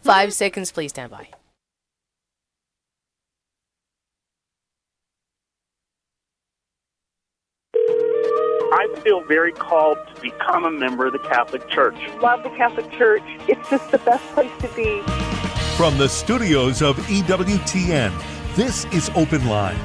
5 seconds, please stand by. I feel very called to become a member of the Catholic Church. Love the Catholic Church. It's just the best place to be. From the studios of EWTN, this is Open Line.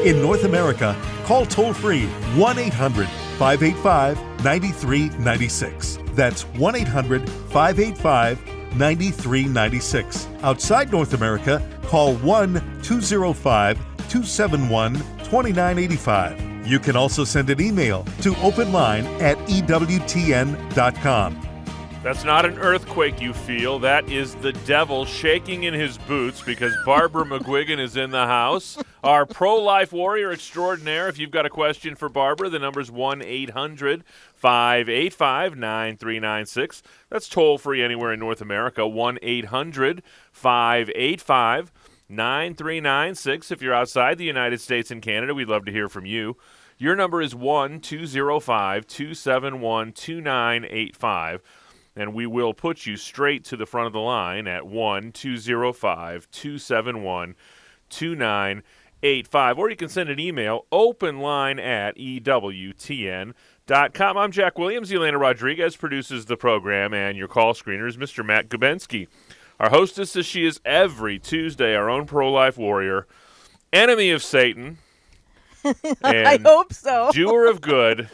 In North America, call toll-free 1-800-585-9396. That's 1-800-585-9396. Outside North America, call 1-205-271-2985. You can also send an email to openline@ewtn.com. That's not an earthquake you feel. That is the devil shaking in his boots because Barbara McGuigan is in the house. Our pro-life warrior extraordinaire. If you've got a question for Barbara, the number's 1-800-585-9396. That's toll-free anywhere in North America, 1-800-585-9396. If you're outside the United States and Canada, we'd love to hear from you. Your number is 1-205-271-2985. And we will put you straight to the front of the line at 1-205-271-2985. Or you can send an email, openline@ewtn.com. I'm Jack Williams. Elena Rodriguez produces the program, and your call screener is Mr. Matt Gubensky. Our hostess, as she is every Tuesday, our own pro-life warrior, enemy of Satan, and I hope so. doer of good,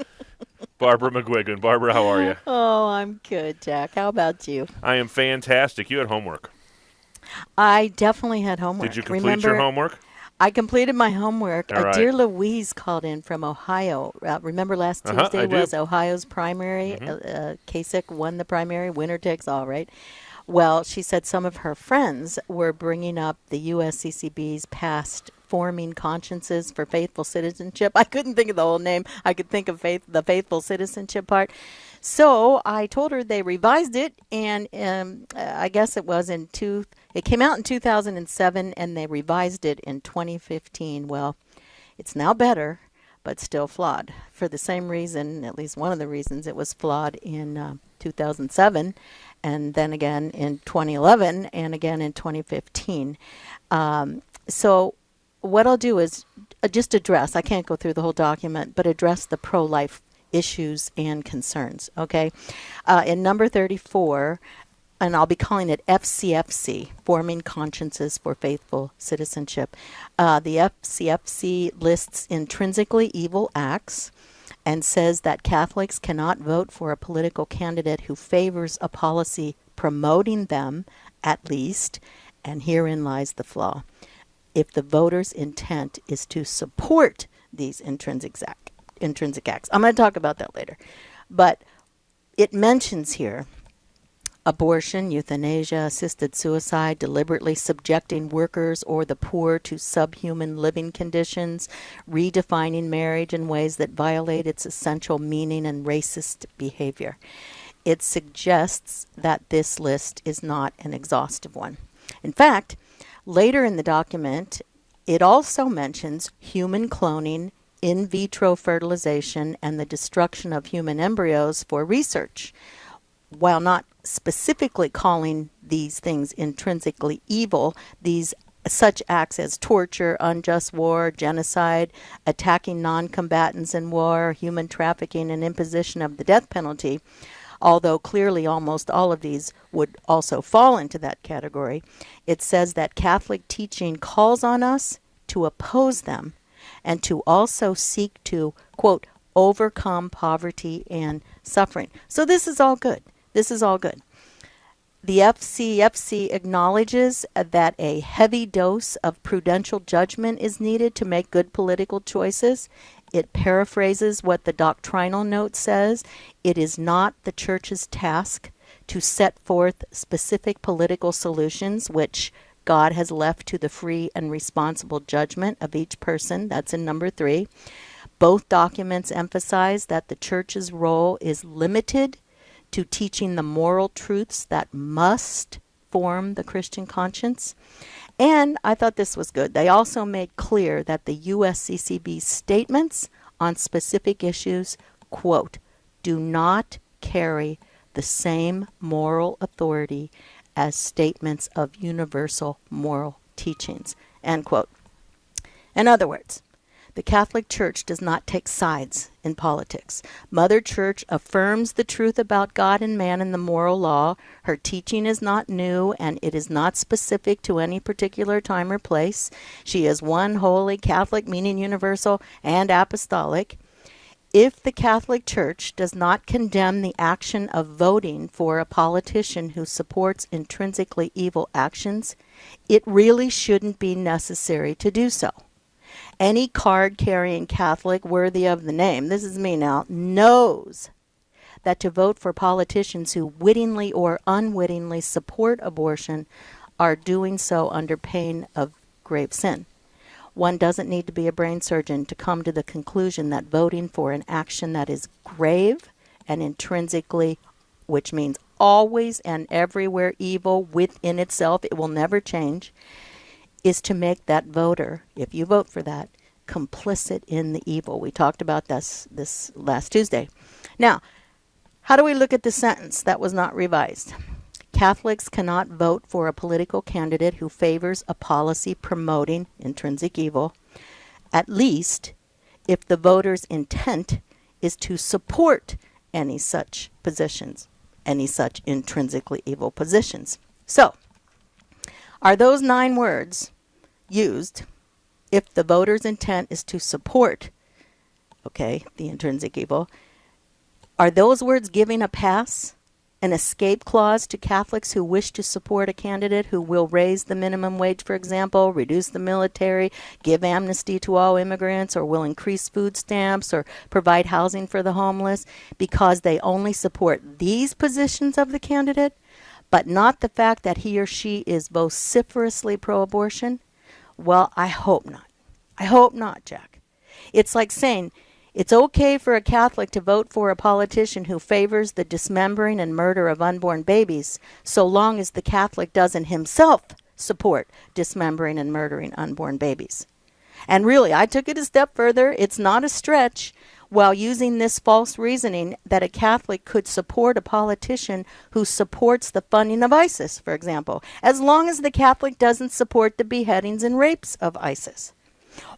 Barbara McGuigan. Barbara, how are you? Oh, I'm good, Jack. How about you? I am fantastic. You had homework. I definitely had homework. Did you complete your homework? I completed my homework. All right. Dear Louise called in from Ohio. Remember last Tuesday was Ohio's primary. Kasich won the primary. Winner takes all, right? Well, she said some of her friends were bringing up the USCCB's past Forming Consciences for Faithful Citizenship. I couldn't think of the whole name. I could think of the Faithful Citizenship part. So I told her they revised it, and I guess it was it came out in 2007, and they revised it in 2015. Well, it's now better, but still flawed. For the same reason, at least one of the reasons it was flawed in 2007, and then again in 2011, and again in 2015. So what I'll do is just address, I can't go through the whole document, but address the pro-life issues and concerns, okay? In number 34, and I'll be calling it FCFC, Forming Consciences for Faithful Citizenship. The FCFC lists intrinsically evil acts and says that Catholics cannot vote for a political candidate who favors a policy promoting them, at least, and herein lies the flaw. If the voter's intent is to support these intrinsic acts. I'm going to talk about that later. But it mentions here abortion, euthanasia, assisted suicide, deliberately subjecting workers or the poor to subhuman living conditions, redefining marriage in ways that violate its essential meaning, and racist behavior. It suggests that this list is not an exhaustive one. In fact, later in the document, it also mentions human cloning, in vitro fertilization, and the destruction of human embryos for research. While not specifically calling these things intrinsically evil, such acts as torture, unjust war, genocide, attacking non-combatants in war, human trafficking, and imposition of the death penalty, although clearly almost all of these would also fall into that category, it says that Catholic teaching calls on us to oppose them and to also seek to, quote, overcome poverty and suffering. So this is all good. This is all good. The FCFC acknowledges that a heavy dose of prudential judgment is needed to make good political choices. It paraphrases what the doctrinal note says. It is not the Church's task to set forth specific political solutions, which God has left to the free and responsible judgment of each person. That's in number 3. Both documents emphasize that the Church's role is limited to teaching the moral truths that must form the Christian conscience. And I thought this was good. They also made clear that the USCCB's statements on specific issues, quote, do not carry the same moral authority as statements of universal moral teachings, end quote. In other words, the Catholic Church does not take sides in politics. Mother Church affirms the truth about God and man in the moral law. Her teaching is not new, and it is not specific to any particular time or place. She is one holy Catholic, meaning universal and apostolic. If the Catholic Church does not condemn the action of voting for a politician who supports intrinsically evil actions, it really shouldn't be necessary to do so. Any card-carrying Catholic worthy of the name, this is me now, knows that to vote for politicians who wittingly or unwittingly support abortion are doing so under pain of grave sin. One doesn't need to be a brain surgeon to come to the conclusion that voting for an action that is grave and intrinsically, which means always and everywhere evil within itself, it will never change, is to make that voter, if you vote for that, complicit in the evil. We talked about this last Tuesday. Now, how do we look at the sentence that was not revised? Catholics cannot vote for a political candidate who favors a policy promoting intrinsic evil, at least if the voter's intent is to support any such positions, any such intrinsically evil positions. So, are those 9 words used if the voter's intent is to support, the intrinsic evil? Are those words giving a pass, an escape clause to Catholics who wish to support a candidate who will raise the minimum wage, for example, reduce the military, give amnesty to all immigrants, or will increase food stamps or provide housing for the homeless because they only support these positions of the candidate, but not the fact that he or she is vociferously pro-abortion? Well, I hope not. I hope not, Jack. It's like saying it's okay for a Catholic to vote for a politician who favors the dismembering and murder of unborn babies, so long as the Catholic doesn't himself support dismembering and murdering unborn babies. And really, I took it a step further. It's not a stretch, while using this false reasoning that a Catholic could support a politician who supports the funding of ISIS, for example, as long as the Catholic doesn't support the beheadings and rapes of ISIS.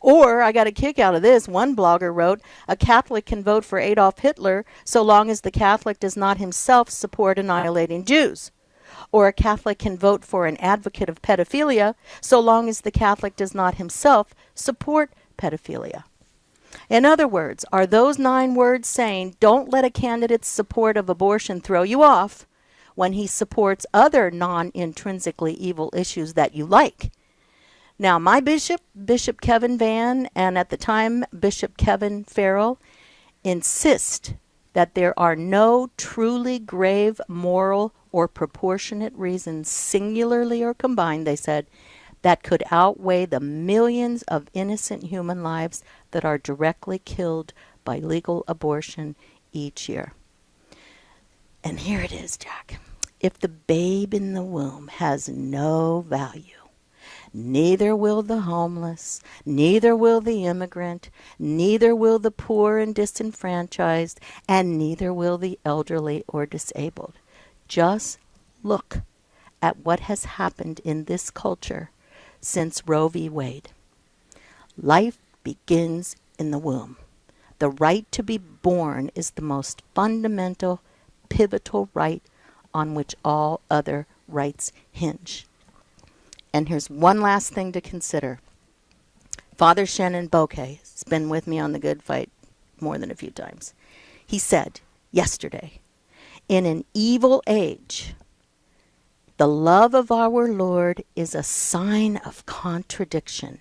Or, I got a kick out of this, one blogger wrote, a Catholic can vote for Adolf Hitler so long as the Catholic does not himself support annihilating Jews. Or a Catholic can vote for an advocate of pedophilia so long as the Catholic does not himself support pedophilia. In other words, are those 9 words saying don't let a candidate's support of abortion throw you off when he supports other non-intrinsically evil issues that you like? Now, my bishop, Bishop Kevin Van, and at the time Bishop Kevin Farrell, insist that there are no truly grave moral or proportionate reasons, singularly or combined, they said, that could outweigh the millions of innocent human lives that are directly killed by legal abortion each year. And here it is, Jack. If the babe in the womb has no value, neither will the homeless, neither will the immigrant, neither will the poor and disenfranchised, and neither will the elderly or disabled. Just look at what has happened in this culture since Roe v. Wade. Life begins in the womb. The right to be born is the most fundamental, pivotal right on which all other rights hinge. And here's one last thing to consider. Father Shannon Bouquet has been with me on the Good Fight more than a few times. He said yesterday, in an evil age, the love of our Lord is a sign of contradiction.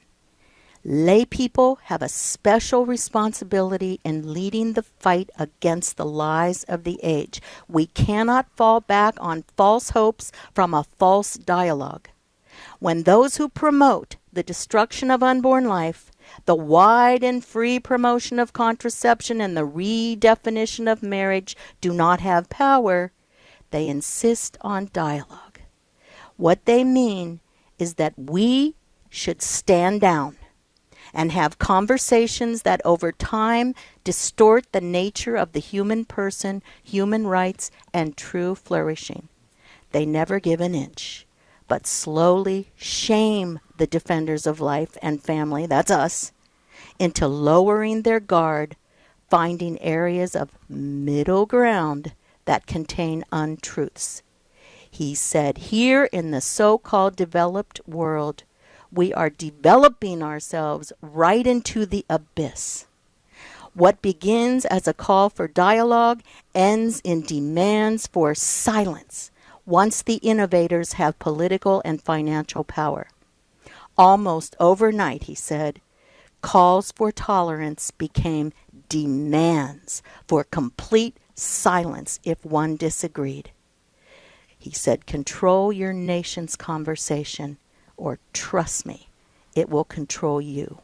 Lay people have a special responsibility in leading the fight against the lies of the age. We cannot fall back on false hopes from a false dialogue. When those who promote the destruction of unborn life, the wide and free promotion of contraception, and the redefinition of marriage do not have power, they insist on dialogue. What they mean is that we should stand down and have conversations that over time distort the nature of the human person, human rights, and true flourishing. They never give an inch, but slowly shame the defenders of life and family, that's us, into lowering their guard, finding areas of middle ground that contain untruths. He said, here in the so-called developed world, we are developing ourselves right into the abyss. What begins as a call for dialogue ends in demands for silence once the innovators have political and financial power. Almost overnight, he said, calls for tolerance became demands for complete silence if one disagreed. He said, control your nation's conversation, or trust me, it will control you.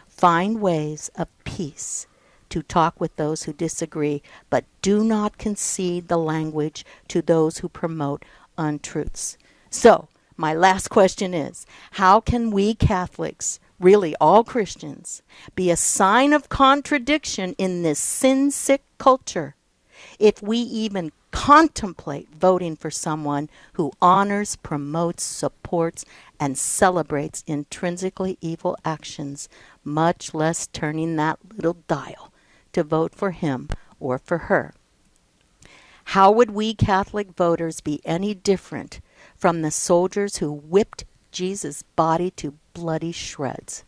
Find ways of peace to talk with those who disagree, but do not concede the language to those who promote untruths. So, my last question is, how can we Catholics, really all Christians, be a sign of contradiction in this sin-sick culture if we even contemplate voting for someone who honors, promotes, supports, and celebrates intrinsically evil actions, much less turning that little dial to vote for him or for her? How would we Catholic voters be any different from the soldiers who whipped Jesus' body to bloody shreds?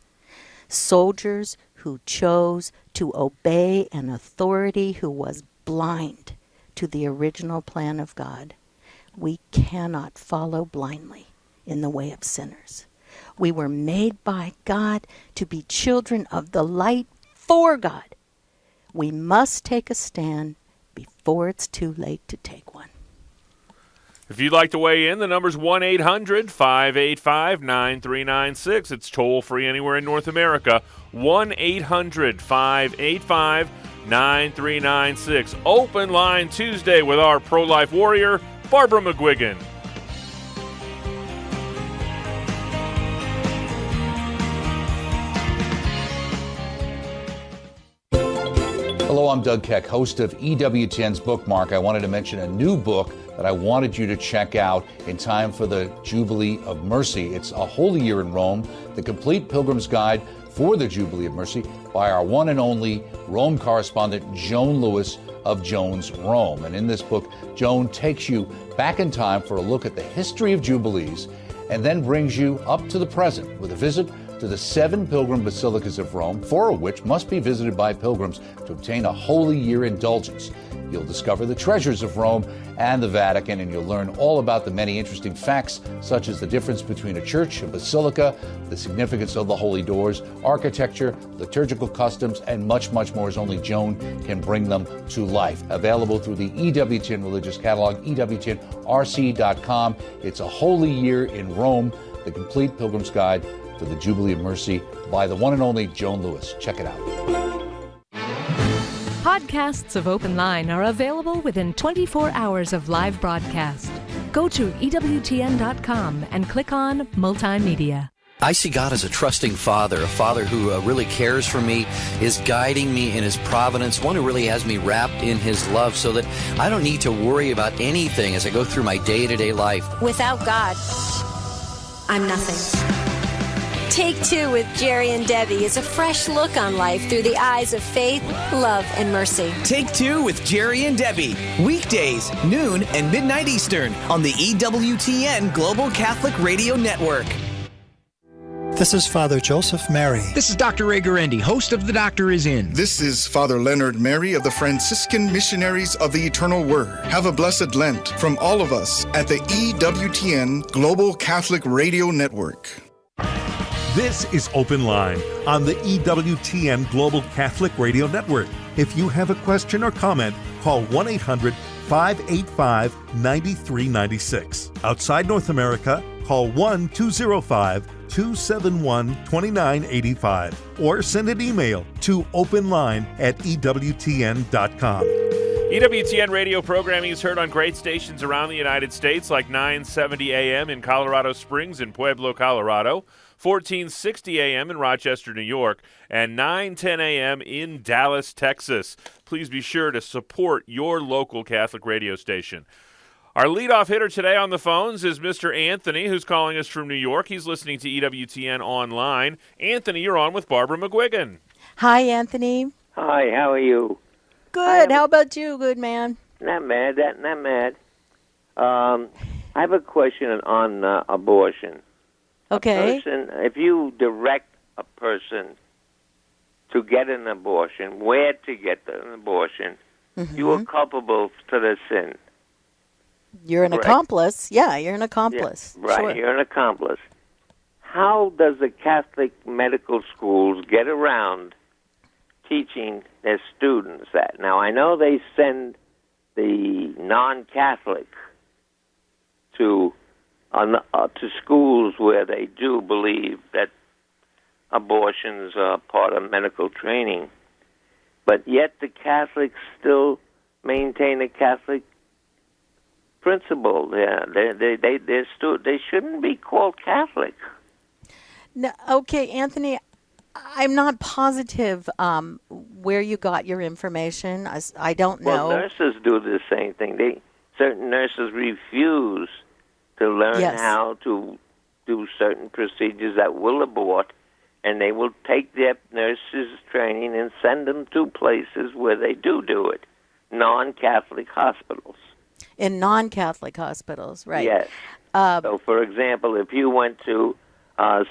Soldiers who chose to obey an authority who was blind to the original plan of God. We cannot follow blindly in the way of sinners. We were made by God to be children of the light for God. We must take a stand before it's too late to take one. If you'd like to weigh in, the number's 1-800-585-9396. It's toll-free anywhere in North America. 1-800-585-9396. Open line Tuesday with our pro-life warrior, Barbara McGuigan. Hello, I'm Doug Keck, host of EWTN's Bookmark. I wanted to mention a new book that I wanted you to check out in time for the Jubilee of Mercy. It's A Holy Year in Rome, the complete pilgrim's guide for the Jubilee of Mercy by our one and only Rome correspondent, Joan Lewis of Joan's Rome. And in this book, Joan takes you back in time for a look at the history of Jubilees and then brings you up to the present with a visit to the 7 pilgrim basilicas of Rome, 4 of which must be visited by pilgrims to obtain a Holy Year indulgence. You'll discover the treasures of Rome and the Vatican, and you'll learn all about the many interesting facts, such as the difference between a church, a basilica, the significance of the holy doors, architecture, liturgical customs, and much, much more, as only Joan can bring them to life. Available through the EWTN Religious Catalog, EWTNRC.com. It's A Holy Year in Rome, the complete pilgrim's guide for the Jubilee of Mercy by the one and only Joan Lewis. Check it out. Podcasts of Open Line are available within 24 hours of live broadcast. Go to EWTN.com and click on Multimedia. I see God as a trusting father, a father who really cares for me, is guiding me in his providence, one who really has me wrapped in his love so that I don't need to worry about anything as I go through my day-to-day life. Without God, I'm nothing. Take Two with Jerry and Debbie is a fresh look on life through the eyes of faith, love, and mercy. Take Two with Jerry and Debbie, weekdays, noon and midnight Eastern on the EWTN Global Catholic Radio Network. This is Father Joseph Mary. This is Dr. Ray Guarendi, host of The Doctor Is In. This is Father Leonard Mary of the Franciscan Missionaries of the Eternal Word. Have a blessed Lent from all of us at the EWTN Global Catholic Radio Network. This is Open Line on the EWTN Global Catholic Radio Network. If you have a question or comment, call 1-800-585-9396. Outside North America, call 1-205-271-2985 or send an email to openline@ewtn.com. EWTN radio programming is heard on great stations around the United States, like 970 AM in Colorado Springs and Pueblo, Colorado, 1460 AM in Rochester, New York, and 910 AM in Dallas, Texas. Please be sure to support your local Catholic radio station. Our leadoff hitter today on the phones is Mr. Anthony, who's calling us from New York. He's listening to EWTN online. Anthony, you're on with Barbara McGuigan. Hi, Anthony. Hi, how are you? Good. How about you, good man? Not mad. Not mad. I have a question on abortion. Okay. If you direct a person to get an abortion, where to get an abortion, you are culpable to the sin. You're an accomplice. Yeah, you're an accomplice. Yeah, right, sure. You're an accomplice. How does the Catholic medical schools get around teaching their students that? Now, I know they send the non-Catholic to schools where they do believe that abortions are part of medical training, but yet the Catholics still maintain a Catholic principle. They shouldn't be called Catholic. No, okay, Anthony, I'm not positive where you got your information. I don't know. Well, nurses do the same thing. Certain nurses refuse to learn how to do certain procedures that will abort, and they will take their nurses' training and send them to places where they do it, non-Catholic hospitals. In non-Catholic hospitals, right? Yes. So, for example, if you went to,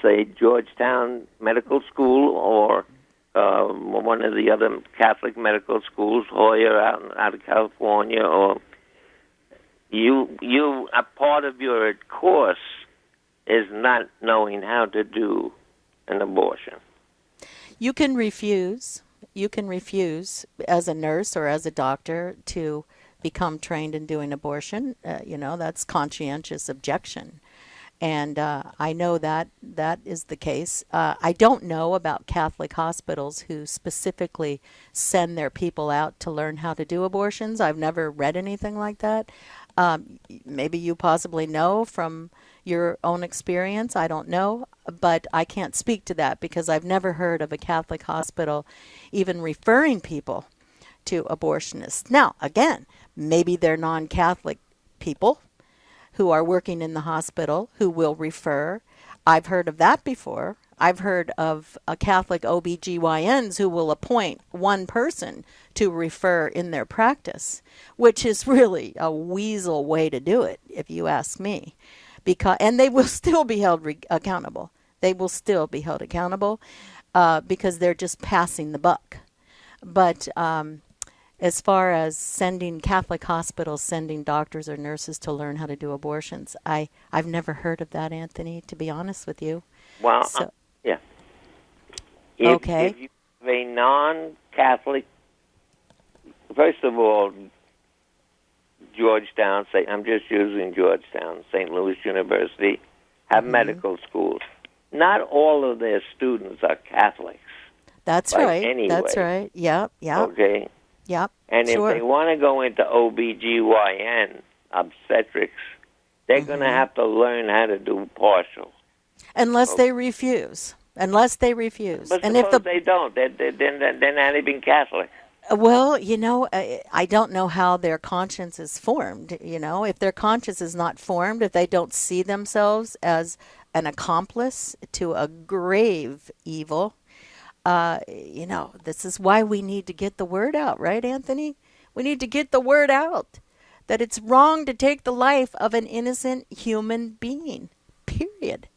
say, Georgetown Medical School or one of the other Catholic medical schools, Hoyer out of California, or you a part of your course is not knowing how to do an abortion. You can refuse. You can refuse as a nurse or as a doctor to become trained in doing abortion. That's conscientious objection. And I know that is the case. I don't know about Catholic hospitals who specifically send their people out to learn how to do abortions. I've never read anything like that. Maybe you possibly know from your own experience. I don't know, but I can't speak to that because I've never heard of a Catholic hospital even referring people to abortionists. Now, again, maybe they're non-Catholic people who are working in the hospital who will refer. I've heard of that before. I've heard of a Catholic OBGYNs who will appoint one person to refer in their practice, which is really a weasel way to do it, if you ask me. And they will still be held accountable. They will still be held accountable because they're just passing the buck. But as far as sending Catholic hospitals, sending doctors or nurses to learn how to do abortions, I've never heard of that, Anthony, to be honest with you. Well, yeah. If you have a non-Catholic, first of all, Georgetown, I'm just using Georgetown, St. Louis University, have medical schools. Not all of their students are Catholics. That's right. Anyway. That's right. Yep. Okay. Yep. And if they want to go into OBGYN, obstetrics, they're going to have to learn how to do partial. Unless they refuse. But and if they don't, they're not even Catholic. Well, I don't know how their conscience is formed. If their conscience is not formed, if they don't see themselves as an accomplice to a grave evil, this is why we need to get the word out, right, Anthony? We need to get the word out that it's wrong to take the life of an innocent human being, period.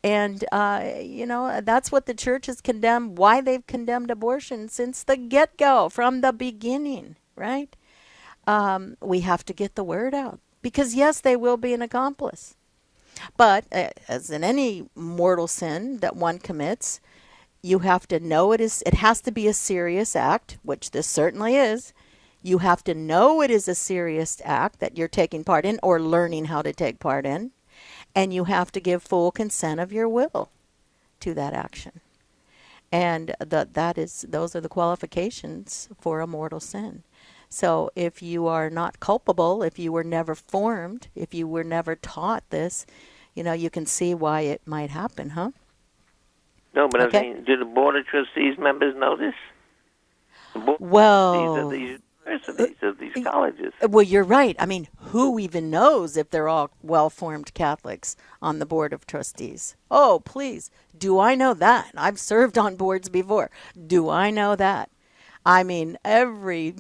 And, that's what the church has condemned, why they've condemned abortion since the get-go, from the beginning, right? We have to get the word out because, yes, they will be an accomplice. But as in any mortal sin that one commits, you have to know it has to be a serious act, which this certainly is. You have to know it is a serious act that you're taking part in or learning how to take part in. And you have to give full consent of your will to that action. And those are the qualifications for a mortal sin. So if you are not culpable, if you were never formed, if you were never taught this, you can see why it might happen, huh? No, but okay. I mean, do the Board of Trustees members know this? Well, universities, of these colleges. Well, you're right. I mean, who even knows if they're all well-formed Catholics on the board of trustees? Oh, please. Do I know that? I've served on boards before. Do I know that? I mean, every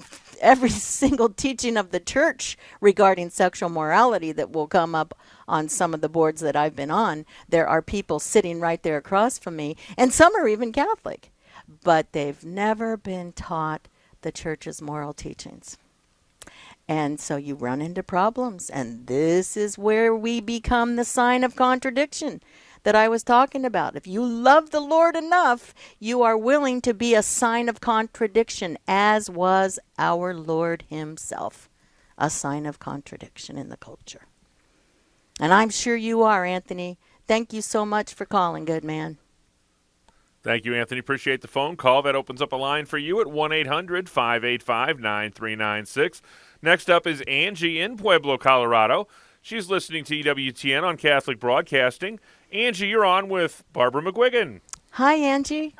single teaching of the church regarding sexual morality that will come up on some of the boards that I've been on, there are people sitting right there across from me, and some are even Catholic, but they've never been taught the church's moral teachings. And so you run into problems, and this is where we become the sign of contradiction that I was talking about. If you love the Lord enough, you are willing to be a sign of contradiction, as was our Lord himself, a sign of contradiction in the culture. And I'm sure you are, Anthony. Thank you so much for calling, good man. Thank you, Anthony. Appreciate the phone call. That opens up a line for you at 1-800-585-9396. Next up is Angie in Pueblo, Colorado. She's listening to EWTN on Catholic Broadcasting. Angie, you're on with Barbara McGuigan. Hi, Angie.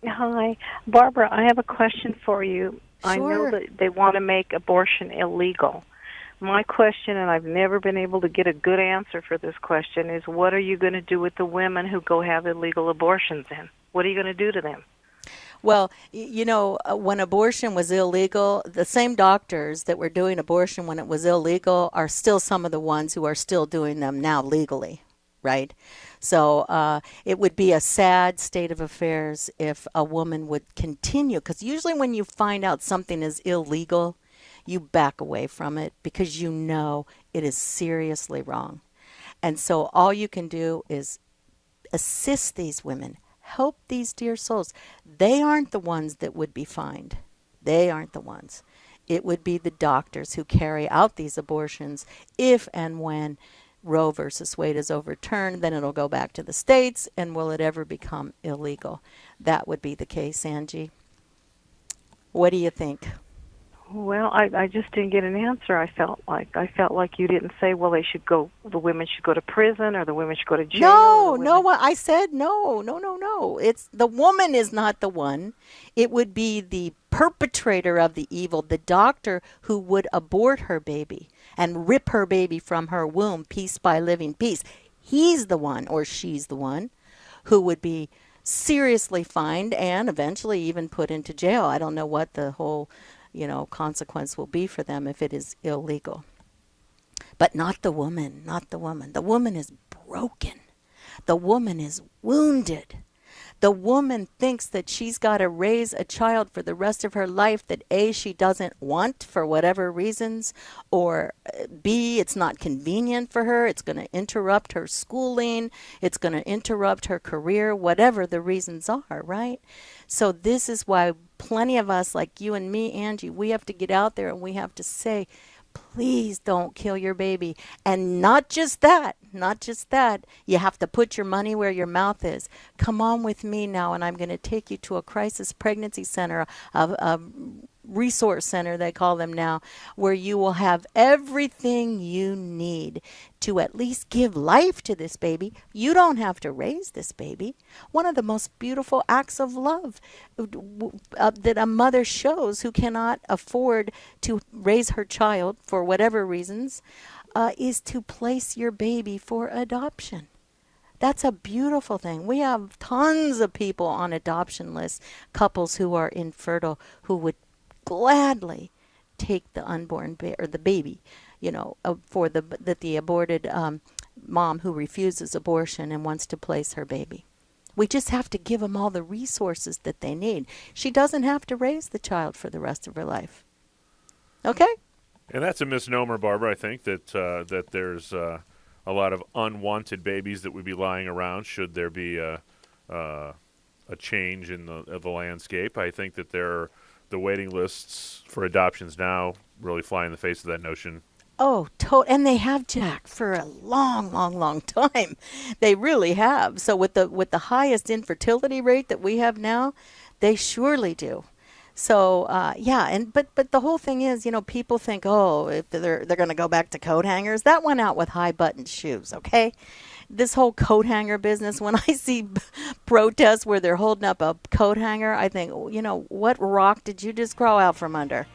Hi. Barbara, I have a question for you. Sure. I know that they want to make abortion illegal. My question, and I've never been able to get a good answer for this question, is what are you going to do with the women who go have illegal abortions then? What are you going to do to them? Well, you know, when abortion was illegal, the same doctors that were doing abortion when it was illegal are still some of the ones who are still doing them now legally, right? So it would be a sad state of affairs if a woman would continue, because usually when you find out something is illegal, you back away from it because you know it is seriously wrong. And so all you can do is assist these women. Help these dear souls. They aren't the ones that would be fined. They aren't the ones. It would be the doctors who carry out these abortions. If and when Roe versus Wade is overturned, then it'll go back to the states, and will it ever become illegal? That would be the case, Angie. What do you think? Well, I just didn't get an answer. I felt like you didn't say, well, the women should go to prison, or the women should go to jail. No, I said no. It's the woman is not the one. It would be the perpetrator of the evil, the doctor who would abort her baby and rip her baby from her womb piece by living piece. He's the one, or she's the one, who would be seriously fined and eventually even put into jail. I don't know what the whole consequence will be for them if it is illegal. But not the woman, not the woman. The woman is broken. The woman is wounded. The woman thinks that she's got to raise a child for the rest of her life that A, she doesn't want for whatever reasons, or B, it's not convenient for her. It's going to interrupt her schooling. It's going to interrupt her career, whatever the reasons are, right? So this is why plenty of us, like you and me, Angie, we have to get out there and we have to say, please don't kill your baby. And not just that. You have to put your money where your mouth is. Come on with me now, and I'm going to take you to a crisis pregnancy center, a resource center, they call them now, where you will have everything you need to at least give life to this baby. You don't have to raise this baby. One of the most beautiful acts of love that a mother shows who cannot afford to raise her child for whatever reasons is to place your baby for adoption. That's a beautiful thing. We have tons of people on adoption lists, couples who are infertile, who would gladly take the unborn or the baby, for the aborted mom who refuses abortion and wants to place her baby. We just have to give them all the resources that they need. She doesn't have to raise the child for the rest of her life. Okay? And that's a misnomer, Barbara. I think that there's a lot of unwanted babies that would be lying around should there be a change in the landscape. I think that the waiting lists for adoptions now really fly in the face of that notion. Oh, and they have, Jack, for a long, long, long time. They really have. So with the highest infertility rate that we have now, they surely do. So but the whole thing is, people think, if they're going to go back to coat hangers. That went out with high button shoes. Okay, this whole coat hanger business. When I see protests where they're holding up a coat hanger, I think, what rock did you just crawl out from under?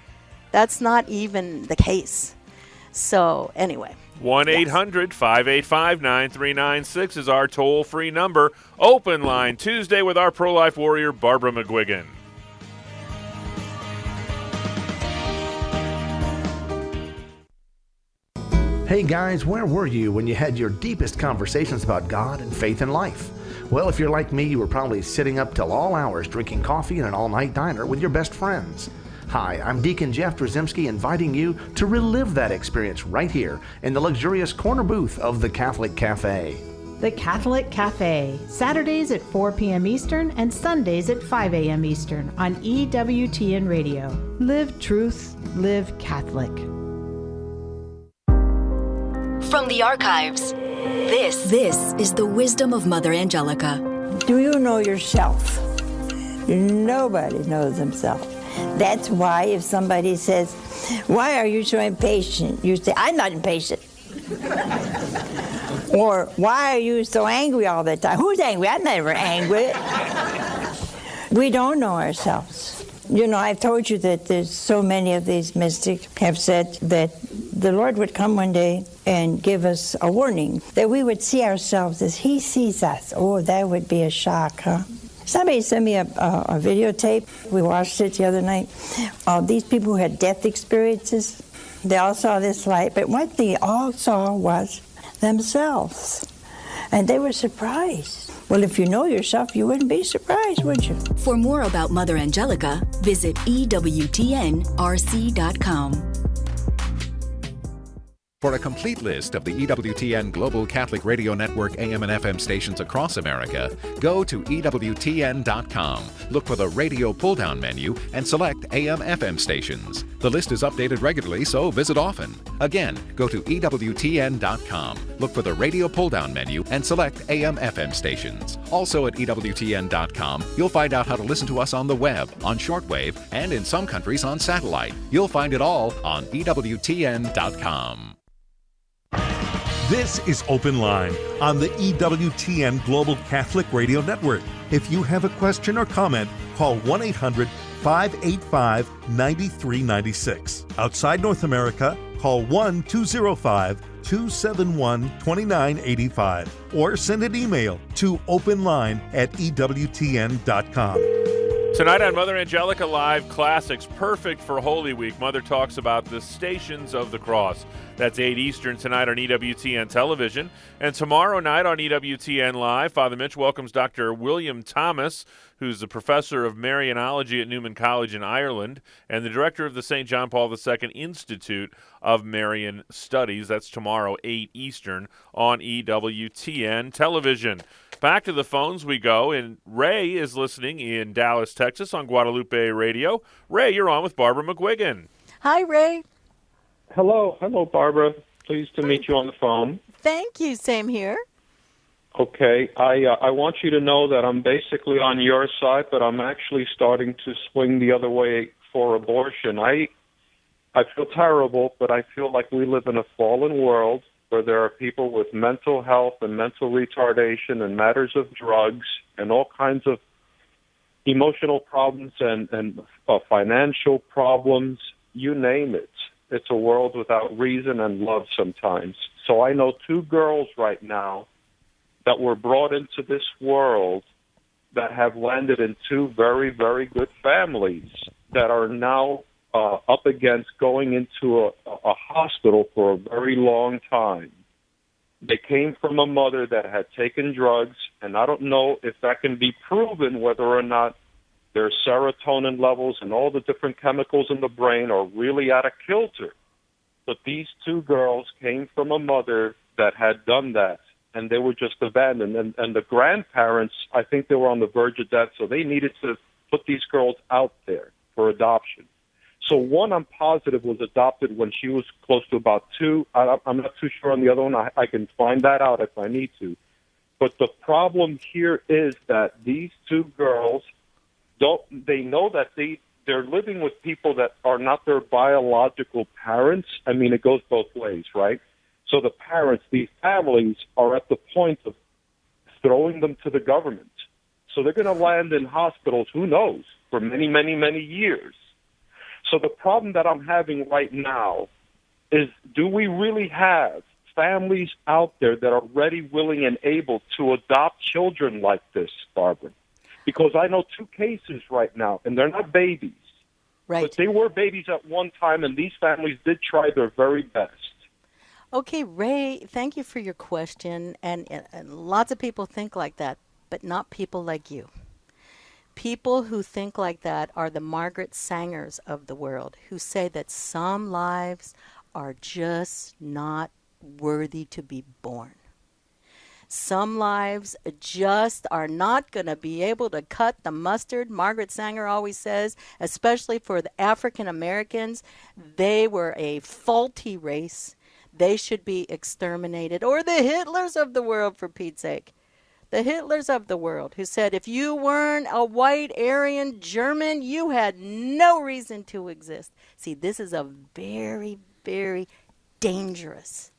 That's not even the case. So anyway. 1-800-585-9396 is our toll-free number. Open line Tuesday with our pro-life warrior, Barbara McGuigan. Hey guys, where were you when you had your deepest conversations about God and faith in life? Well, if you're like me, you were probably sitting up till all hours drinking coffee in an all-night diner with your best friends. Hi, I'm Deacon Jeff Drzymski, inviting you to relive that experience right here in the luxurious corner booth of the Catholic Cafe. The Catholic Cafe, Saturdays at 4 p.m. Eastern and Sundays at 5 a.m. Eastern on EWTN Radio. Live truth, live Catholic. From the archives, this is the wisdom of Mother Angelica. Do you know yourself? Nobody knows himself. That's why if somebody says, "Why are you so impatient?" you say, "I'm not impatient." Or, "Why are you so angry all the time?" Who's angry? I'm never angry. We don't know ourselves. You know, I've told you that there's so many of these mystics have said that the Lord would come one day and give us a warning, that we would see ourselves as He sees us. Oh, that would be a shock, huh? Somebody sent me a videotape. We watched it the other night. These people who had death experiences, they all saw this light, but what they all saw was themselves. And they were surprised. Well, if you know yourself, you wouldn't be surprised, would you? For more about Mother Angelica, visit EWTNRC.com. For a complete list of the EWTN Global Catholic Radio Network AM and FM stations across America, go to EWTN.com. Look for the radio pull-down menu and select AM/FM stations. The list is updated regularly, so visit often. Again, go to EWTN.com. Look for the radio pull-down menu and select AM/FM stations. Also at EWTN.com, you'll find out how to listen to us on the web, on shortwave, and in some countries on satellite. You'll find it all on EWTN.com. This is Open Line on the EWTN Global Catholic Radio Network. If you have a question or comment, call 1-800-585-9396. Outside North America, call 1-205-271-2985 or send an email to openline@EWTN.com. Tonight on Mother Angelica Live Classics, perfect for Holy Week, Mother talks about the Stations of the Cross. That's 8 Eastern tonight on EWTN Television. And tomorrow night on EWTN Live, Father Mitch welcomes Dr. William Thomas, who's the professor of Marianology at Newman College in Ireland and the director of the St. John Paul II Institute of Marian Studies. That's tomorrow, 8 Eastern on EWTN Television. Back to the phones we go, and Ray is listening in Dallas, Texas on Guadalupe Radio. Ray, you're on with Barbara McGuigan. Hi, Ray. Hello, Barbara. Pleased to meet you on the phone. Thank you. Same here. Okay, I want you to know that I'm basically on your side, but I'm actually starting to swing the other way for abortion. I feel terrible, but I feel like we live in a fallen world where there are people with mental health and mental retardation and matters of drugs and all kinds of emotional problems and financial problems, you name it. It's a world without reason and love sometimes. So I know 2 girls right now that were brought into this world that have landed in 2 very, very good families that are now up against going into a hospital for a very long time. They came from a mother that had taken drugs, and I don't know if that can be proven whether or not their serotonin levels and all the different chemicals in the brain are really out of kilter. But these 2 girls came from a mother that had done that, and they were just abandoned. And the grandparents, I think they were on the verge of death, so they needed to put these girls out there for adoption. So one, I'm positive, was adopted when she was close to about 2. I'm not too sure on the other one. I can find that out if I need to. But the problem here is that these 2 girls, they know that they're living with people that are not their biological parents. I mean, it goes both ways, right? So the parents, these families, are at the point of throwing them to the government. So they're going to land in hospitals, who knows, for many, many, many years. So the problem that I'm having right now is, do we really have families out there that are ready, willing, and able to adopt children like this, Barbara? Because I know 2 cases right now, and they're not babies. Right. But they were babies at one time, and these families did try their very best. Okay, Ray, thank you for your question. And lots of people think like that, but not people like you. People who think like that are the Margaret Sangers of the world, who say that some lives are just not worthy to be born. Some lives just are not going to be able to cut the mustard. Margaret Sanger always says, especially for the African Americans, they were a faulty race. They should be exterminated. Or the Hitlers of the world, for Pete's sake. The Hitlers of the world, who said if you weren't a white Aryan German, you had no reason to exist. See, this is a very, very dangerous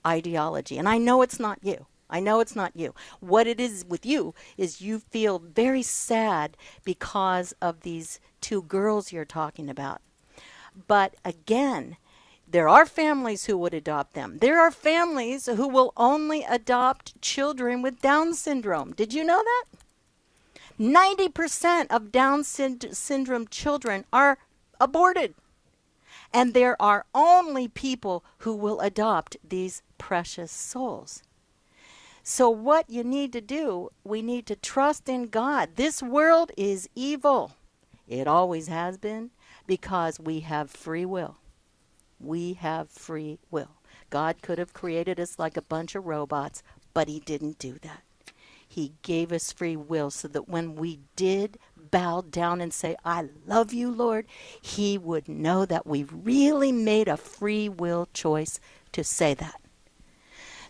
ideology. And I know it's not you. I know it's not you. What it is with you is you feel very sad because of these 2 girls you're talking about. But again, there are families who would adopt them. There are families who will only adopt children with Down syndrome. Did you know that? 90% of Down syndrome children are aborted. And there are only people who will adopt these precious souls. So what you need to do, we need to trust in God. This world is evil. It always has been, because we have free will. We have free will. God could have created us like a bunch of robots, but he didn't do that. He gave us free will so that when we did bow down and say, I love you, Lord, he would know that we really made a free will choice to say that.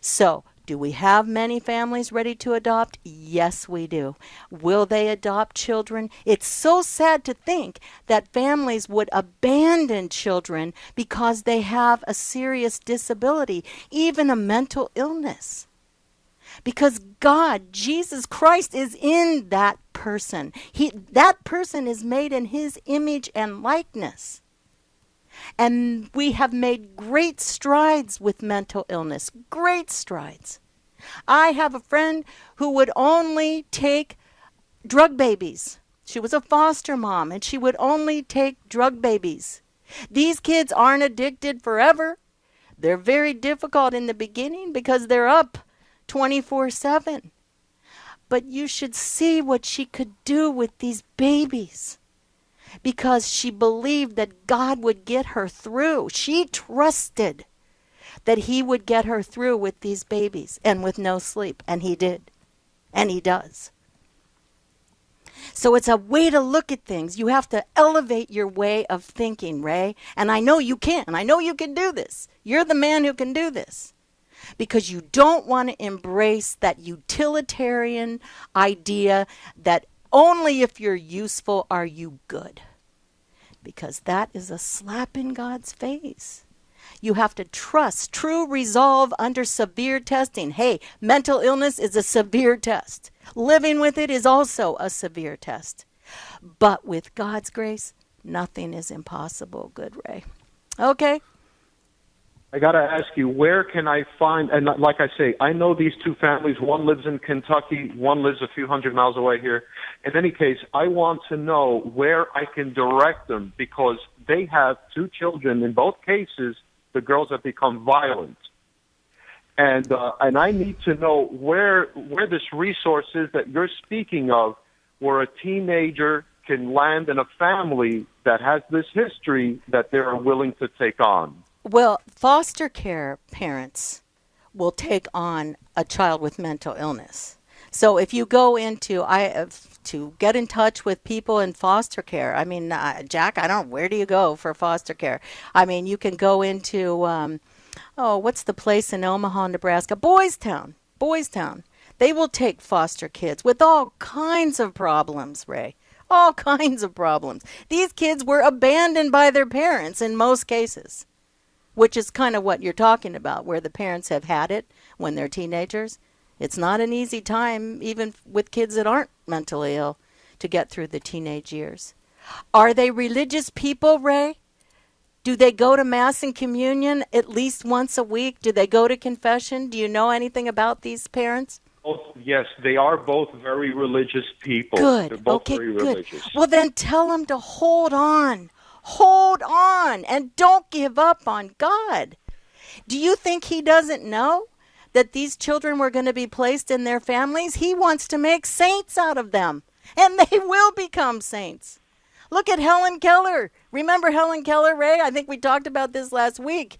So, do we have many families ready to adopt? Yes, we do. Will they adopt children? It's so sad to think that families would abandon children because they have a serious disability, even a mental illness. Because God, Jesus Christ, is in that person. That person is made in his image and likeness. And we have made great strides with mental illness, great strides. I have a friend who would only take drug babies. She was a foster mom, and she would only take drug babies. These kids aren't addicted forever. They're very difficult in the beginning because they're up 24/7. But you should see what she could do with these babies, because she believed that God would get her through. She trusted that he would get her through with these babies and with no sleep. And he did. And he does. So it's a way to look at things. You have to elevate your way of thinking, Ray. And I know you can. I know you can do this. You're the man who can do this. Because you don't want to embrace that utilitarian idea that only if you're useful are you good. Because that is a slap in God's face. You have to trust true resolve under severe testing. Hey, mental illness is a severe test. Living with it is also a severe test. But with God's grace, nothing is impossible, good Ray. Okay? I got to ask you, where can I find, and like I say, I know these 2 families. One lives in Kentucky, one lives a few hundred miles away here. In any case, I want to know where I can direct them, because they have 2 children. In both cases, the girls have become violent. And I need to know where this resource is that you're speaking of, where a teenager can land in a family that has this history that they're willing to take on. Well, foster care parents will take on a child with mental illness. So if you go into, to get in touch with people in foster care, I mean, Jack, I don't know, where do you go for foster care? I mean, you can go into, what's the place in Omaha, Nebraska? Boys Town. They will take foster kids with all kinds of problems, Ray. All kinds of problems. These kids were abandoned by their parents in most cases, which is kind of what you're talking about, where the parents have had it when they're teenagers. It's not an easy time, even with kids that aren't mentally ill, to get through the teenage years. Are they religious people, Ray? Do they go to Mass and Communion at least once a week? Do they go to confession? Do you know anything about these parents? Yes, they are both very religious people. Good. They're both Okay, very good. religious. Well, then tell them to hold on. Hold on, and don't give up on God. Do you think he doesn't know that these children were going to be placed in their families? He wants to make saints out of them, and they will become saints. Look at Helen Keller. Remember Helen Keller, Ray? I think we talked about this last week.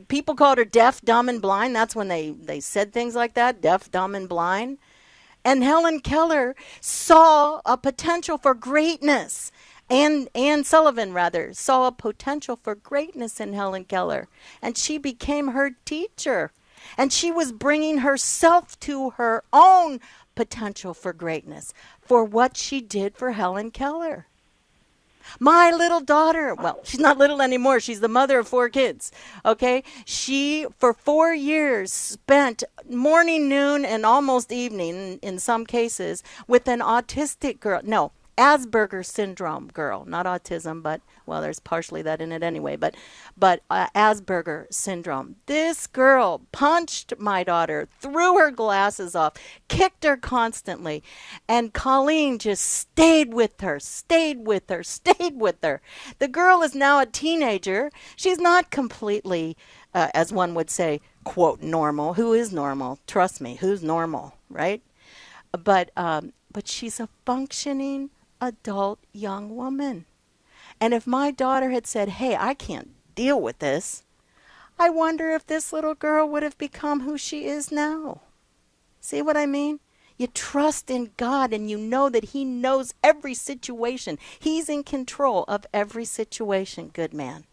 People called her deaf, dumb, and blind. That's when they said things like that, deaf, dumb, and blind. And Helen Keller saw a potential for greatness. Anne Sullivan, rather, saw a potential for greatness in Helen Keller. And she became her teacher. And she was bringing herself to her own potential for greatness for what she did for Helen Keller. My little daughter, well, she's not little anymore. She's the mother of 4 kids, okay? She, for 4 years, spent morning, noon, and almost evening, in some cases, with an autistic girl. No, Asperger's syndrome girl, not autism, but, well, there's partially that in it anyway, but Asperger syndrome. This girl punched my daughter, threw her glasses off, kicked her constantly, and Colleen just stayed with her. The girl is now a teenager. She's not completely, as one would say, quote, normal. Who is normal? Trust me, who's normal, right? But she's a functioning adult young woman. And if my daughter had said, hey, I can't deal with this, I wonder if this little girl would have become who she is now. See what I mean? You trust in God and you know that he knows every situation. He's in control of every situation, good man.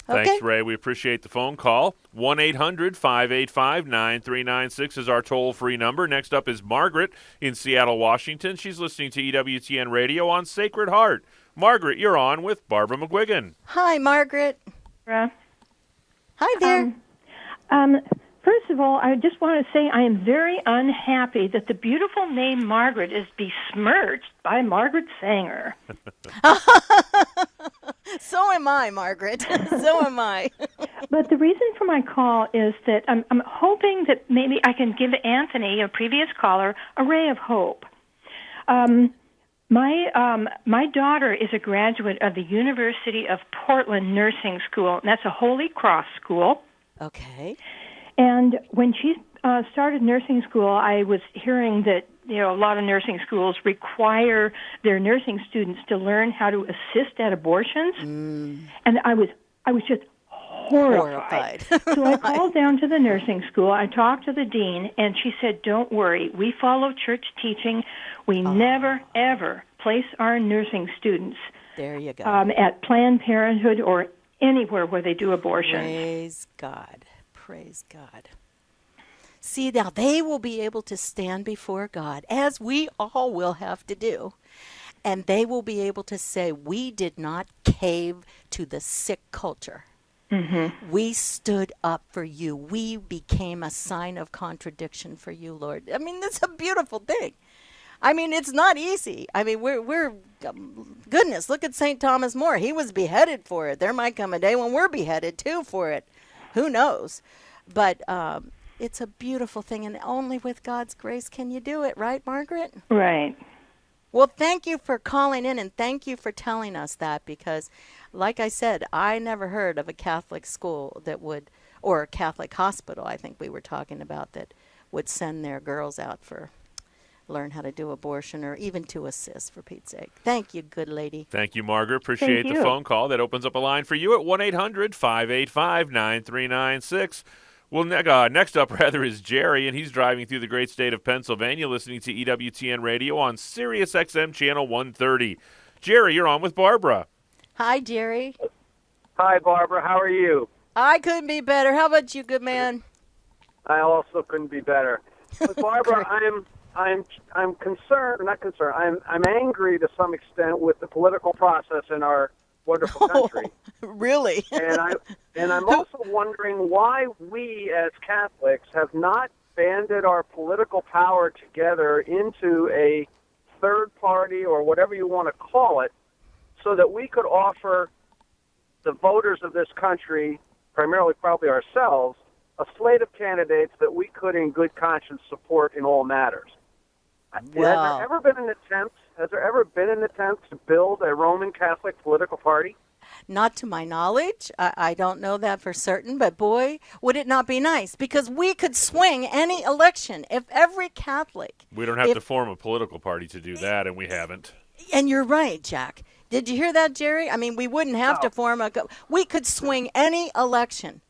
Okay. Thanks, Ray. We appreciate the phone call. 1-800-585-9396 is our toll-free number. Next up is Margaret in Seattle, Washington. She's listening to EWTN Radio on Sacred Heart. Margaret, you're on with Barbara McGuigan. Hi, Margaret. Hi there. First of all, I just want to say I am very unhappy that the beautiful name Margaret is besmirched by Margaret Sanger. So am I, Margaret. So am I. But the reason for my call is that I'm hoping that maybe I can give Anthony, a previous caller, a ray of hope. My daughter is a graduate of the University of Portland Nursing School, and that's a Holy Cross school. Okay. And when she started nursing school, I was hearing that a lot of nursing schools require their nursing students to learn how to assist at abortions, and I was just horrified. So I called down to the nursing school. I talked to the dean, and she said, "Don't worry, we follow church teaching. We never ever place our nursing students there you go at Planned Parenthood or anywhere where they do abortion." Praise God. Praise God. See, now they will be able to stand before God, as we all will have to do, and they will be able to say, we did not cave to the sick culture. Mm-hmm. We stood up for you. We became a sign of contradiction for you, Lord. I mean, that's a beautiful thing. I mean, it's not easy. I mean, we're goodness, look at St. Thomas More. He was beheaded for it. There might come a day when we're beheaded, too, for it. Who knows? But it's a beautiful thing, and only with God's grace can you do it, right, Margaret? Right. Well, thank you for calling in, and thank you for telling us that, because, like I said, I never heard of a Catholic school that would, or a Catholic hospital, I think we were talking about, that would send their girls out for learn how to do abortion or even to assist, for Pete's sake. Thank you, good lady. Thank you, Margaret. Appreciate the phone call. That opens up a line for you at 1-800-585-9396. Well, next up, is Jerry, and he's driving through the great state of Pennsylvania listening to EWTN Radio on Sirius XM Channel 130. Jerry, you're on with Barbara. Hi, Jerry. Hi, Barbara. How are you? I couldn't be better. How about you, good man? I also couldn't be better. But Barbara, I'm concerned, not concerned, I'm angry to some extent with the political process in our wonderful country. Really? And I'm also wondering why we as Catholics have not banded our political power together into a third party or whatever you want to call it so that we could offer the voters of this country, primarily probably ourselves, a slate of candidates that we could in good conscience support in all matters. Well, Has there ever been an attempt to build a Roman Catholic political party? not to my knowledge. I don't know that for certain, but boy, would it not be nice, because we could swing any election if every Catholic. We don't have to form a political party to do that, and we haven't. And you're right, Jack. Did you hear that, Jerry? I mean, we wouldn't have to form we could swing any election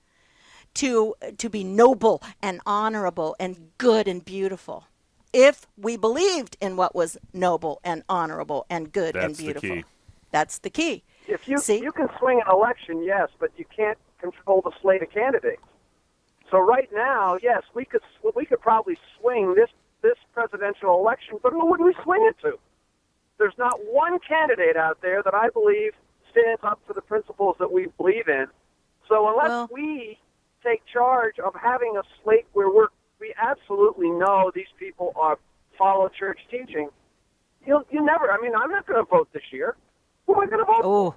to be noble and honorable and good and beautiful, if we believed in what was noble and honorable and good and beautiful. That's the key. That's the key. If you can swing an election, yes, but you can't control the slate of candidates. So right now, yes, we could probably swing this presidential election, but who would we swing it to? There's not one candidate out there that I believe stands up for the principles that we believe in. So unless we take charge of having a slate where we absolutely know these people follow church teaching, you never. I mean, I'm not going to vote this year. Who am I going to vote for?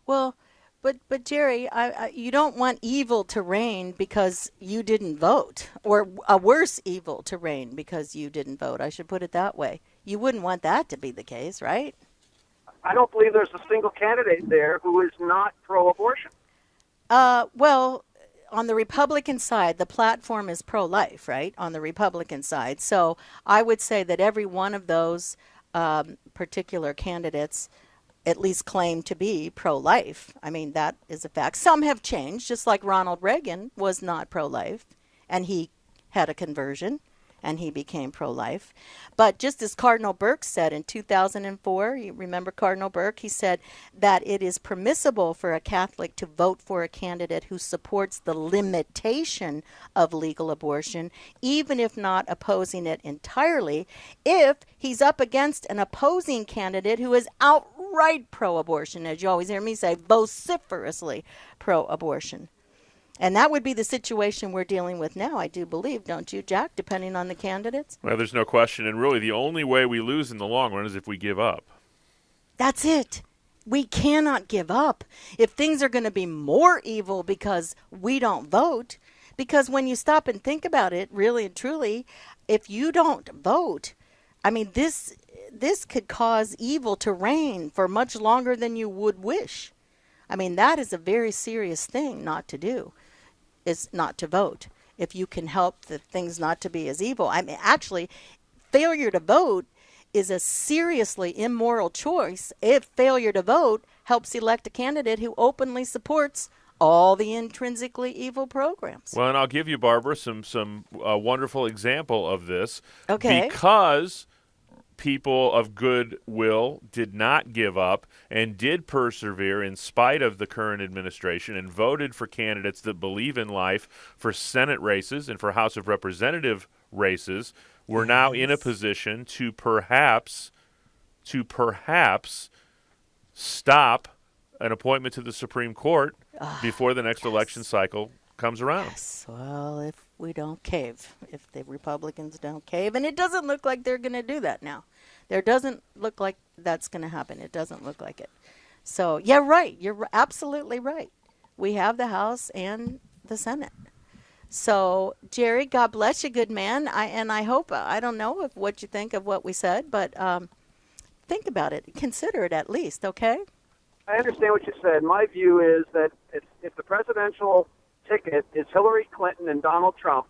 Well, but Jerry, you don't want evil to reign because you didn't vote, or a worse evil to reign because you didn't vote. I should put it that way. You wouldn't want that to be the case, right? I don't believe there's a single candidate there who is not pro-abortion. Well, on the Republican side, the platform is pro-life, right? On the Republican side. So I would say that every one of those particular candidates at least claim to be pro-life. I mean, that is a fact. Some have changed, just like Ronald Reagan was not pro-life, and he had a conversion, and he became pro-life. But just as Cardinal Burke said in 2004, you remember Cardinal Burke, he said that it is permissible for a Catholic to vote for a candidate who supports the limitation of legal abortion, even if not opposing it entirely, if he's up against an opposing candidate who is outright pro-abortion, as you always hear me say, vociferously pro-abortion. And that would be the situation we're dealing with now, I do believe, don't you, Jack, depending on the candidates? Well, there's no question. And really, the only way we lose in the long run is if we give up. That's it. We cannot give up. If things are going to be more evil because we don't vote, because when you stop and think about it, really and truly, if you don't vote, I mean, this could cause evil to reign for much longer than you would wish. I mean, that is a very serious thing not to do, is not to vote. If you can help the things not to be as evil. I mean, actually, failure to vote is a seriously immoral choice if failure to vote helps elect a candidate who openly supports all the intrinsically evil programs. Well, and I'll give you, Barbara, some wonderful example of this. Okay. Because people of goodwill did not give up and did persevere in spite of the current administration and voted for candidates that believe in life for Senate races and for House of Representative races. We're now in a position to perhaps stop an appointment to the Supreme Court before the next election cycle comes around. Yes, well, if we don't cave, if the Republicans don't cave, and it doesn't look like they're going to do that now. There doesn't look like that's going to happen. It doesn't look like it. So, yeah, right. You're absolutely right. We have the House and the Senate. So, Jerry, God bless you, good man. I hope, I don't know what you think of what we said, but think about it. Consider it at least, okay? I understand what you said. My view is that if the presidential ticket is Hillary Clinton and Donald Trump,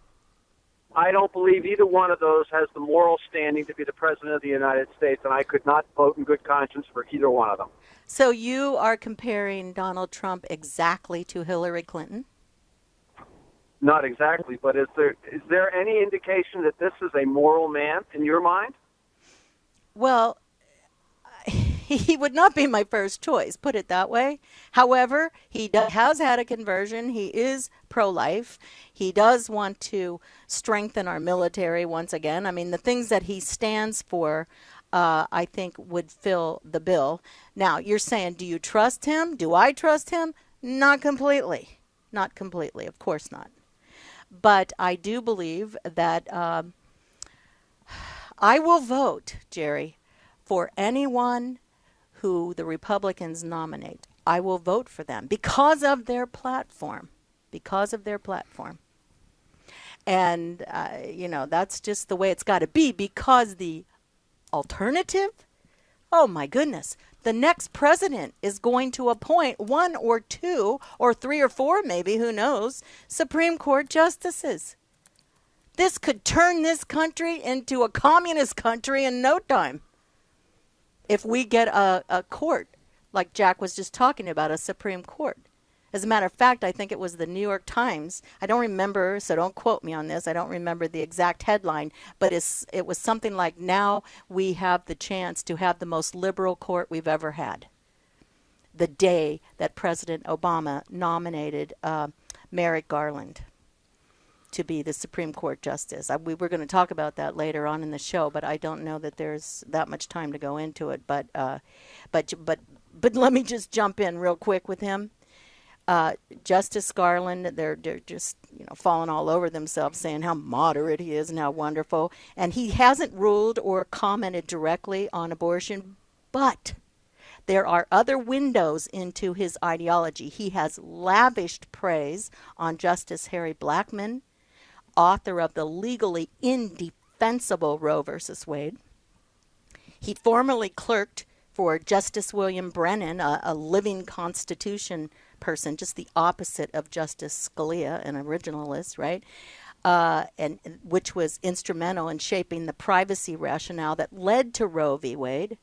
I don't believe either one of those has the moral standing to be the president of the United States, and I could not vote in good conscience for either one of them. So you are comparing Donald Trump exactly to Hillary Clinton? Not exactly, but is there any indication that this is a moral man in your mind? Well, he would not be my first choice, put it that way. However, he has had a conversion. He is pro-life. He does want to strengthen our military once again. I mean, the things that he stands for, I think, would fill the bill. Now, you're saying, do you trust him? Do I trust him? Not completely. Not completely. Of course not. But I do believe that I will vote, Jerry, for anyone who the Republicans nominate. I will vote for them because of their platform. Because of their platform. And, that's just the way it's got to be, because the alternative, oh my goodness, the next president is going to appoint 1 or 2 or 3 or 4, maybe, who knows, Supreme Court justices. This could turn this country into a communist country in no time if we get a court, like Jack was just talking about, a Supreme Court. As a matter of fact, I think it was the New York Times. I don't remember, so don't quote me on this. I don't remember the exact headline, but it was something like, now we have the chance to have the most liberal court we've ever had. The day that President Obama nominated Merrick Garland to be the Supreme Court justice. We were going to talk about that later on in the show, but I don't know that there's that much time to go into it. But let me just jump in real quick with him. Justice Garland, they're just falling all over themselves, saying how moderate he is and how wonderful. And he hasn't ruled or commented directly on abortion, but there are other windows into his ideology. He has lavished praise on Justice Harry Blackmun, author of the legally indefensible Roe v. Wade. He formerly clerked for Justice William Brennan, a living Constitution person, just the opposite of Justice Scalia, an originalist, right? And which was instrumental in shaping the privacy rationale that led to Roe v. Wade.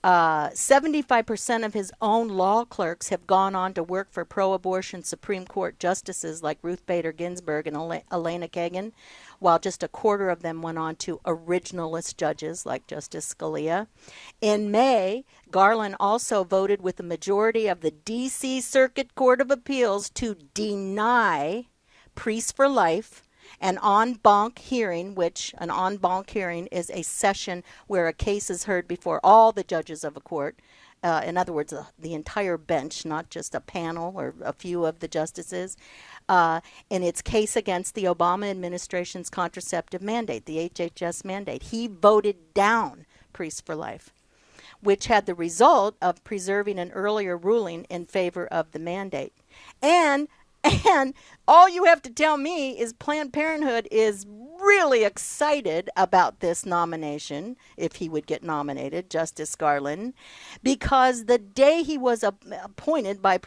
75% of his own law clerks have gone on to work for pro-abortion Supreme Court justices like Ruth Bader Ginsburg and Elena Kagan, while just a quarter of them went on to originalist judges like Justice Scalia. In May, Garland also voted with the majority of the D.C. Circuit Court of Appeals to deny Priests for Life an en banc hearing, which an en banc hearing is a session where a case is heard before all the judges of a court. In other words, the entire bench, not just a panel or a few of the justices, in its case against the Obama administration's contraceptive mandate, the HHS mandate. He voted down Priests for Life, which had the result of preserving an earlier ruling in favor of the mandate. And all you have to tell me is Planned Parenthood is really excited about this nomination, if he would get nominated, Justice Garland, because the day he was appointed by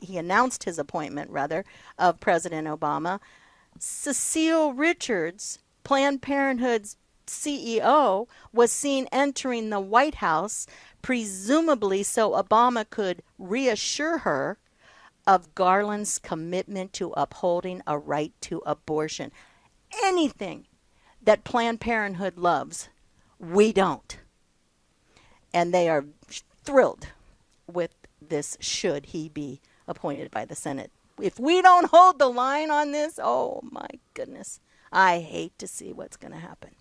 he announced his appointment, rather, of President Obama, Cecile Richards, Planned Parenthood's CEO, was seen entering the White House, presumably so Obama could reassure her of Garland's commitment to upholding a right to abortion. Anything that Planned Parenthood loves, we don't. And they are thrilled with this, should he be appointed by the Senate. If we don't hold the line on this, oh my goodness, I hate to see what's going to happen.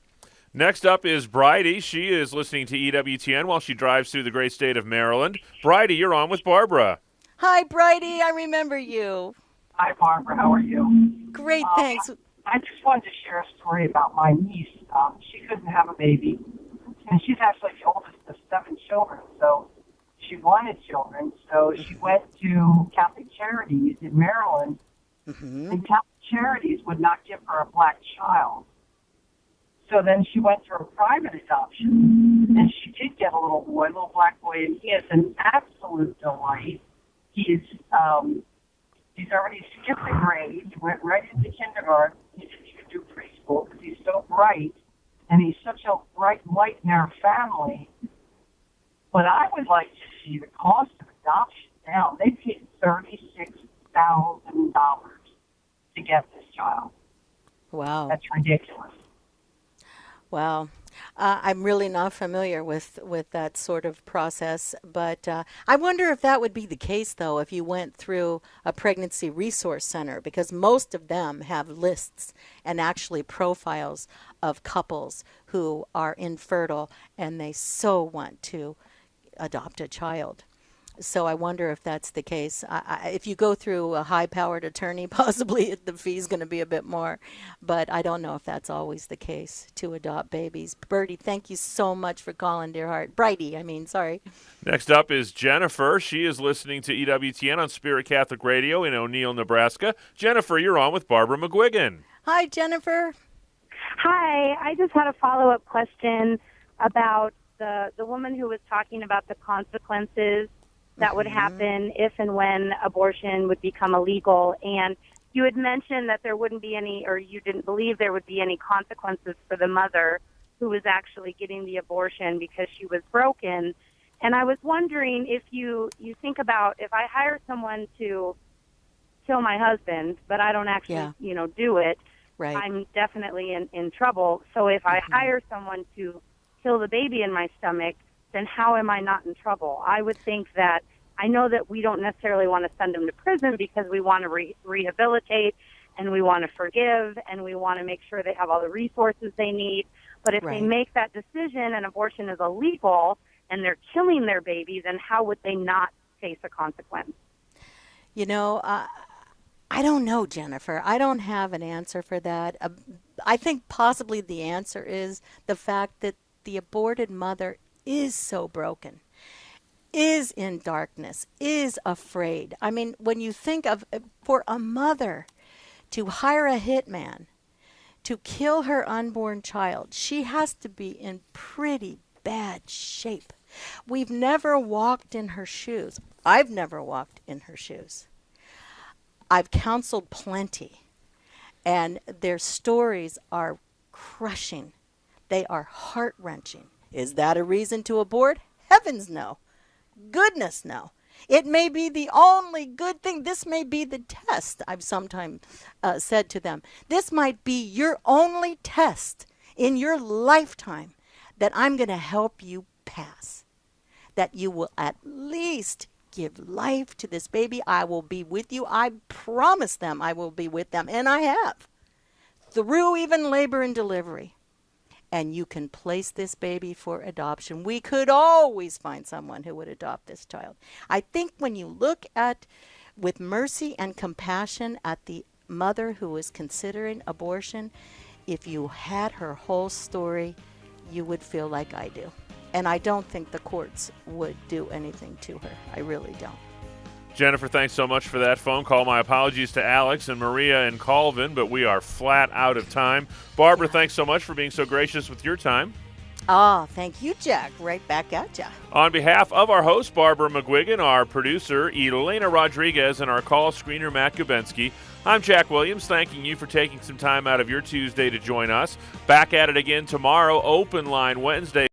Next up is Bridie. She is listening to EWTN while she drives through the great state of Maryland. Bridie, you're on with Barbara. Hi, Bridie. I remember you. Hi, Barbara. How are you? Great, thanks. I just wanted to share a story about my niece. She couldn't have a baby, and she's actually the oldest of 7 children, so she wanted children. So she went to Catholic Charities in Maryland, and Catholic Charities would not give her a black child. So then she went through a private adoption, and she did get a little boy, a little black boy, and he is an absolute delight. He's already skipped a grade. He went right into kindergarten. He could do preschool because he's so bright, and he's such a bright light in our family. But I would like to see the cost of adoption down. They paid $36,000 to get this child. Wow. That's ridiculous. Wow. I'm really not familiar with that sort of process, but I wonder if that would be the case, though, if you went through a pregnancy resource center, because most of them have lists and actually profiles of couples who are infertile and they so want to adopt a child. So I wonder if that's the case. If you go through a high-powered attorney, possibly the fee's going to be a bit more. But I don't know if that's always the case to adopt babies. Bertie, thank you so much for calling, dear heart. Brighty, sorry. Next up is Jennifer. She is listening to EWTN on Spirit Catholic Radio in O'Neill, Nebraska. Jennifer, you're on with Barbara McGuigan. Hi, Jennifer. Hi. I just had a follow-up question about the woman who was talking about the consequences that would happen if and when abortion would become illegal. And you had mentioned that there wouldn't be any, or you didn't believe there would be any consequences for the mother who was actually getting the abortion because she was broken. And I was wondering if you think about, if I hire someone to kill my husband, but I don't actually, do it, right. I'm definitely in trouble. So if I hire someone to kill the baby in my stomach, then how am I not in trouble? I would think that, I know that we don't necessarily want to send them to prison because we want to rehabilitate and we want to forgive and we want to make sure they have all the resources they need. But if they make that decision and abortion is illegal and they're killing their baby, then how would they not face a consequence? I don't know, Jennifer. I don't have an answer for that. I think possibly the answer is the fact that the aborted mother is so broken, is in darkness, is afraid. I mean, when you think of, for a mother to hire a hitman to kill her unborn child, she has to be in pretty bad shape. We've never walked in her shoes. I've never walked in her shoes. I've counseled plenty, and their stories are crushing. They are heart-wrenching. Is that a reason to abort? Heavens no. Goodness no. It may be the only good thing. This may be the test, I've sometimes said to them. This might be your only test in your lifetime that I'm going to help you pass. That you will at least give life to this baby. I will be with you. I promise them I will be with them. And I have. Through even labor and delivery. And you can place this baby for adoption. We could always find someone who would adopt this child. I think when you look at, with mercy and compassion, at the mother who is considering abortion, if you had her whole story, you would feel like I do. And I don't think the courts would do anything to her. I really don't. Jennifer, thanks so much for that phone call. My apologies to Alex and Maria and Colvin, but we are flat out of time. Barbara, thanks so much for being so gracious with your time. Oh, thank you, Jack. Right back at ya. On behalf of our host, Barbara McGuigan, our producer, Elena Rodriguez, and our call screener, Matt Gubensky, I'm Jack Williams, thanking you for taking some time out of your Tuesday to join us. Back at it again tomorrow, Open Line Wednesday.